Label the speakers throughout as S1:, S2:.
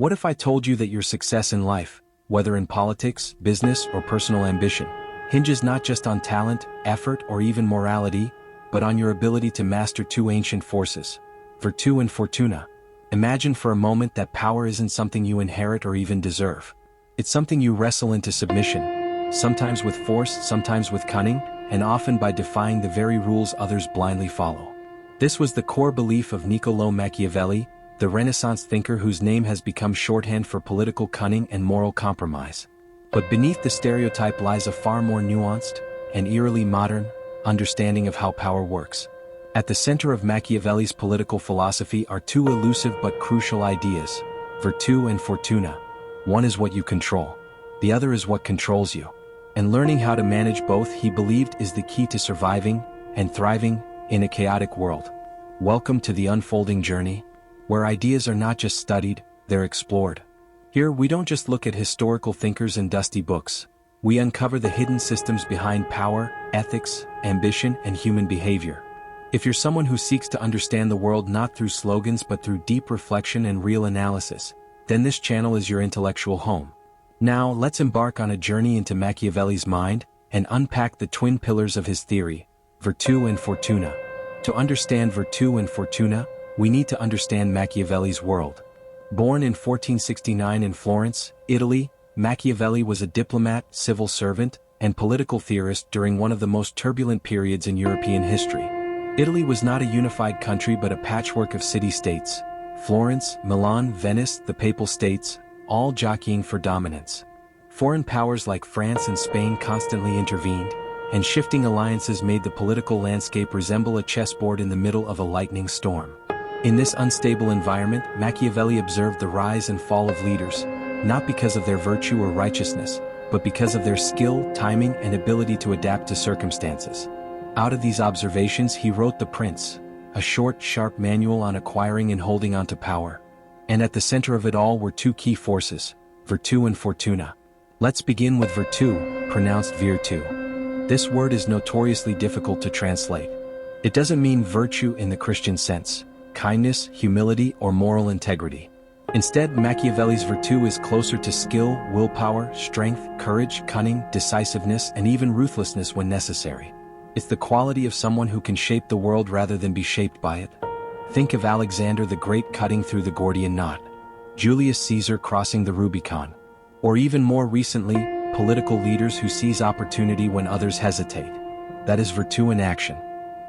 S1: What if I told you that your success in life, whether in politics, business, or personal ambition, hinges not just on talent, effort, or even morality, but on your ability to master two ancient forces, Virtu and Fortuna? Imagine for a moment that power isn't something you inherit or even deserve. It's something you wrestle into submission, sometimes with force, sometimes with cunning, and often by defying the very rules others blindly follow. This was the core belief of Niccolò Machiavelli, the Renaissance thinker whose name has become shorthand for political cunning and moral compromise. But beneath the stereotype lies a far more nuanced, and eerily modern, understanding of how power works. At the center of Machiavelli's political philosophy are two elusive but crucial ideas, Virtu and Fortuna. One is what you control. The other is what controls you. And learning how to manage both, he believed, is the key to surviving and thriving in a chaotic world. Welcome to the unfolding journey, where ideas are not just studied, they're explored. Here we don't just look at historical thinkers and dusty books. We uncover the hidden systems behind power, ethics, ambition, and human behavior. If you're someone who seeks to understand the world not through slogans but through deep reflection and real analysis, then this channel is your intellectual home. Now let's embark on a journey into Machiavelli's mind and unpack the twin pillars of his theory, Virtu and Fortuna. To understand Virtu and Fortuna, we need to understand Machiavelli's world. Born in 1469 in Florence, Italy, Machiavelli was a diplomat, civil servant, and political theorist during one of the most turbulent periods in European history. Italy was not a unified country but a patchwork of city-states: Florence, Milan, Venice, the Papal States, all jockeying for dominance. Foreign powers like France and Spain constantly intervened, and shifting alliances made the political landscape resemble a chessboard in the middle of a lightning storm. In this unstable environment, Machiavelli observed the rise and fall of leaders, not because of their virtue or righteousness, but because of their skill, timing, and ability to adapt to circumstances. Out of these observations he wrote The Prince, a short, sharp manual on acquiring and holding on to power. And at the center of it all were two key forces, Virtu and Fortuna. Let's begin with Virtu, pronounced Virtu. This word is notoriously difficult to translate. It doesn't mean virtue in the Christian sense, kindness, humility, or moral integrity. Instead, Machiavelli's Virtu is closer to skill, willpower, strength, courage, cunning, decisiveness, and even ruthlessness when necessary. It's the quality of someone who can shape the world rather than be shaped by it. Think of Alexander the Great cutting through the Gordian knot, Julius Caesar crossing the Rubicon, or even more recently, political leaders who seize opportunity when others hesitate. That is Virtu in action.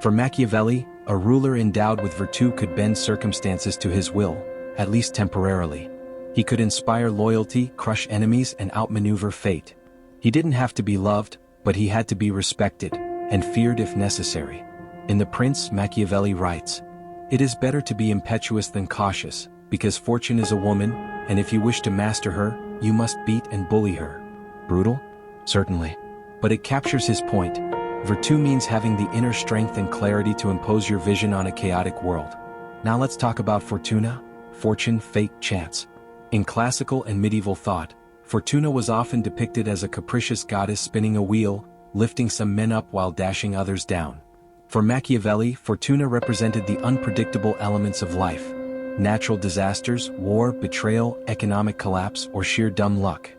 S1: For Machiavelli, a ruler endowed with Virtu could bend circumstances to his will, at least temporarily. He could inspire loyalty, crush enemies, and outmaneuver fate. He didn't have to be loved, but he had to be respected, and feared if necessary. In The Prince, Machiavelli writes, "It is better to be impetuous than cautious, because fortune is a woman, and if you wish to master her, you must beat and bully her." Brutal? Certainly. But it captures his point. Virtu means having the inner strength and clarity to impose your vision on a chaotic world. Now let's talk about Fortuna, fortune, fate, chance. In classical and medieval thought, Fortuna was often depicted as a capricious goddess spinning a wheel, lifting some men up while dashing others down. For Machiavelli, Fortuna represented the unpredictable elements of life: natural disasters, war, betrayal, economic collapse, or sheer dumb luck.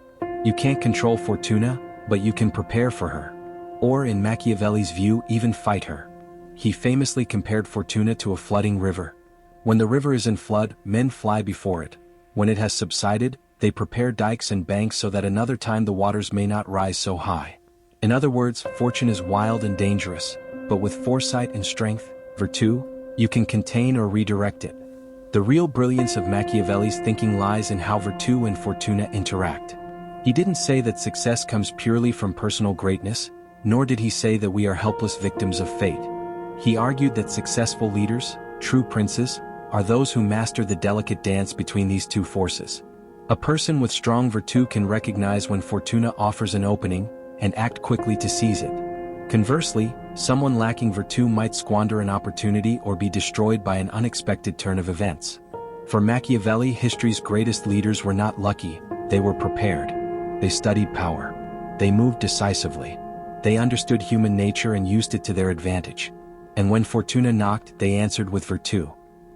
S1: You can't control Fortuna, but you can prepare for her. Or in Machiavelli's view, even fight her. He famously compared Fortuna to a flooding river. When the river is in flood, men fly before it. When it has subsided, they prepare dikes and banks so that another time the waters may not rise so high. In other words, fortune is wild and dangerous, but with foresight and strength, Virtu, you can contain or redirect it. The real brilliance of Machiavelli's thinking lies in how Virtu and Fortuna interact. He didn't say that success comes purely from personal greatness, nor did he say that we are helpless victims of fate. He argued that successful leaders, true princes, are those who master the delicate dance between these two forces. A person with strong Virtu can recognize when Fortuna offers an opening, and act quickly to seize it. Conversely, someone lacking Virtu might squander an opportunity or be destroyed by an unexpected turn of events. For Machiavelli, history's greatest leaders were not lucky, they were prepared. They studied power. They moved decisively. They understood human nature and used it to their advantage. And when Fortuna knocked, they answered with Virtu.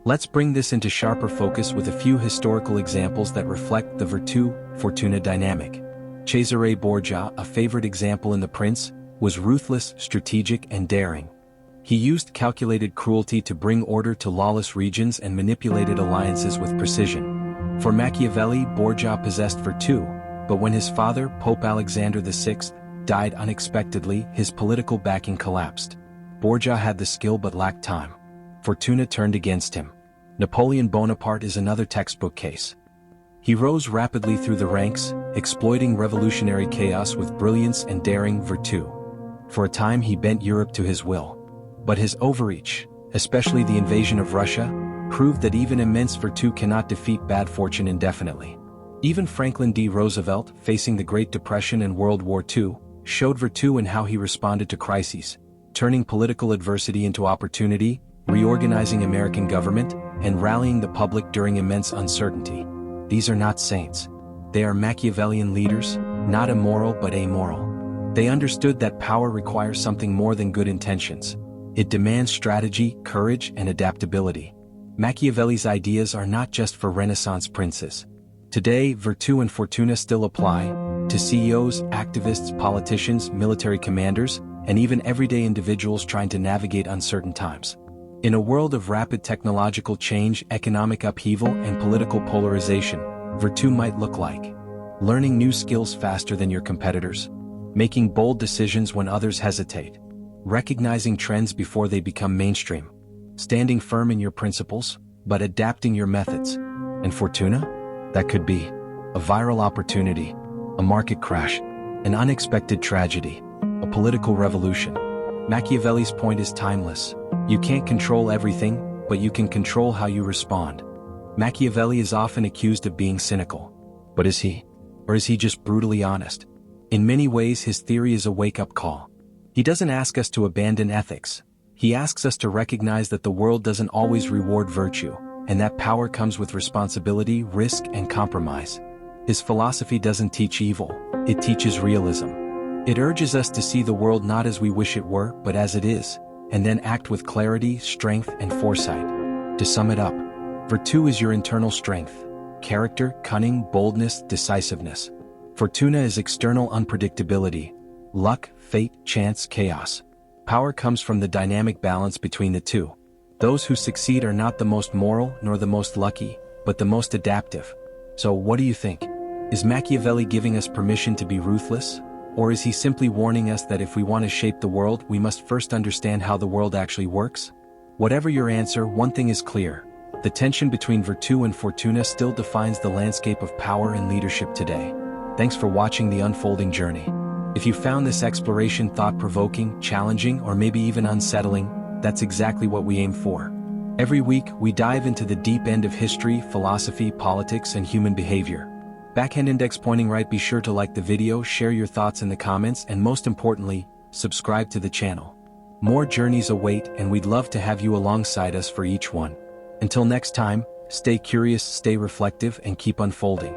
S1: Let's bring this into sharper focus with a few historical examples that reflect the Virtù Fortuna dynamic. Cesare Borgia, a favorite example in The Prince, was ruthless, strategic, and daring. He used calculated cruelty to bring order to lawless regions and manipulated alliances with precision. For Machiavelli, Borgia possessed virtù, but when his father, Pope Alexander VI, died unexpectedly, his political backing collapsed. Borgia had the skill but lacked time. Fortuna turned against him. Napoleon Bonaparte is another textbook case. He rose rapidly through the ranks, exploiting revolutionary chaos with brilliance and daring virtù. For a time he bent Europe to his will. But his overreach, especially the invasion of Russia, proved that even immense virtù cannot defeat bad fortune indefinitely. Even Franklin D. Roosevelt, facing the Great Depression and World War II, showed virtù in how he responded to crises, turning political adversity into opportunity, reorganizing American government, and rallying the public during immense uncertainty. These are not saints. They are Machiavellian leaders, not immoral but amoral. They understood that power requires something more than good intentions. It demands strategy, courage, and adaptability. Machiavelli's ideas are not just for Renaissance princes. Today, Virtù and Fortuna still apply to CEOs, activists, politicians, military commanders, and even everyday individuals trying to navigate uncertain times. In a world of rapid technological change, economic upheaval, and political polarization, Virtù might look like learning new skills faster than your competitors, making bold decisions when others hesitate, recognizing trends before they become mainstream, standing firm in your principles, but adapting your methods. And Fortuna? That could be a viral opportunity, a market crash, an unexpected tragedy, a political revolution. Machiavelli's point is timeless. You can't control everything, but you can control how you respond. Machiavelli is often accused of being cynical. But is he? Or is he just brutally honest? In many ways, his theory is a wake-up call. He doesn't ask us to abandon ethics. He asks us to recognize that the world doesn't always reward virtue, and that power comes with responsibility, risk, and compromise. His philosophy doesn't teach evil, it teaches realism. It urges us to see the world not as we wish it were, but as it is, and then act with clarity, strength, and foresight. To sum it up, virtù is your internal strength, character, cunning, boldness, decisiveness. Fortuna is external unpredictability, luck, fate, chance, chaos. Power comes from the dynamic balance between the two. Those who succeed are not the most moral nor the most lucky, but the most adaptive. So what do you think? Is Machiavelli giving us permission to be ruthless? Or is he simply warning us that if we want to shape the world, we must first understand how the world actually works? Whatever your answer, one thing is clear. The tension between virtù and fortuna still defines the landscape of power and leadership today. Thanks for watching the unfolding journey. If you found this exploration thought-provoking, challenging, or maybe even unsettling, that's exactly what we aim for. Every week, we dive into the deep end of history, philosophy, politics, and human behavior. Backhand index pointing right. Be sure to like the video, share your thoughts in the comments, and most importantly, subscribe to the channel. More journeys await, and we'd love to have you alongside us for each one. Until next time, stay curious, stay reflective, and keep unfolding.